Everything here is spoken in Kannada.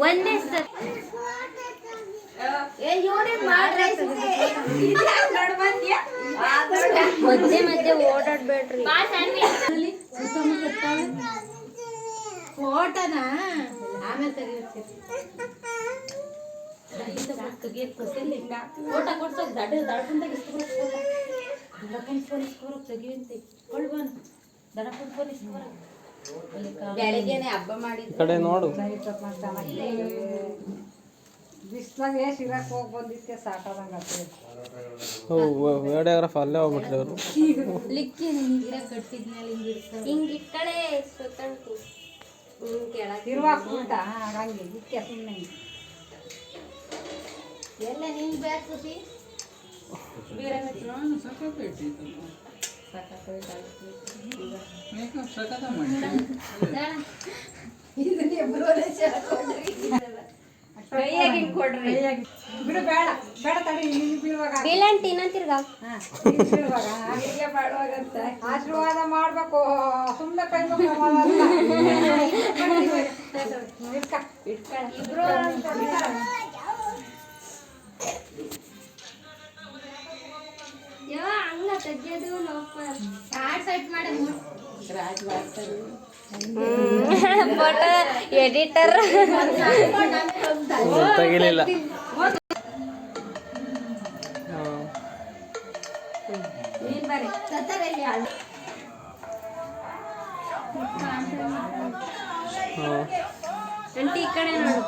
ಒಂದೇ ಸರ್ ಮಧ್ಯೆ ಮಧ್ಯೆ ಓಡಾಡ್ಬೇಡ್ರಿ. ಫೋಟೋನ ಆಮೇಲೆ ಫೋಟೋ ಕೊಡ್ಸೋದು ಬೆಳಗ್ಗೆನೆ ಹಬ್ಬ ಮಾಡಿದ ಕಡೆ ನೋಡು. ಬಿಸ್ಲಾಗೆ ಸಿರಕ್ ಹೋಗಿ ಬಂದಿದ್ದೆ ಸಾಕಾದಂಗ ವಿಡಿಯೋಗ್ರಾಫ್ ಅಲ್ಲೇ ಹೋಗ್ಬಿಟ್ರಿ ಅವರು. ಹಿಂಗಿಟ್ಟಳೆ ತಿರುವಾಕ್ಬಿಟ್ಟ ಹಂಗೆ ಇಕ್ಕೆ ಸುಮ್ಮನೆ ಎಲ್ಲ ನೀನು ಬ್ಯಾಗ್ ಸುತಿ ಬಿಡು ಬೇಡ ಬೇಡ ತಡಿ ಬೀಳುವಾಗ ಆಶೀರ್ವಾದ ಮಾಡ್ಬೇಕು ಸುಮ್ಮನೆ ಕೈ ಹಂಗ ತೆಗಿಯೋದು ಸೆಟ್ ಮಾಡಿ ಫೋಟೋ ಎಡಿಟರ್ ತೆಗಿಲಿಲ್ಲ. ಆಂಟಿ ಈ ಕಡೆ ನೋಡು.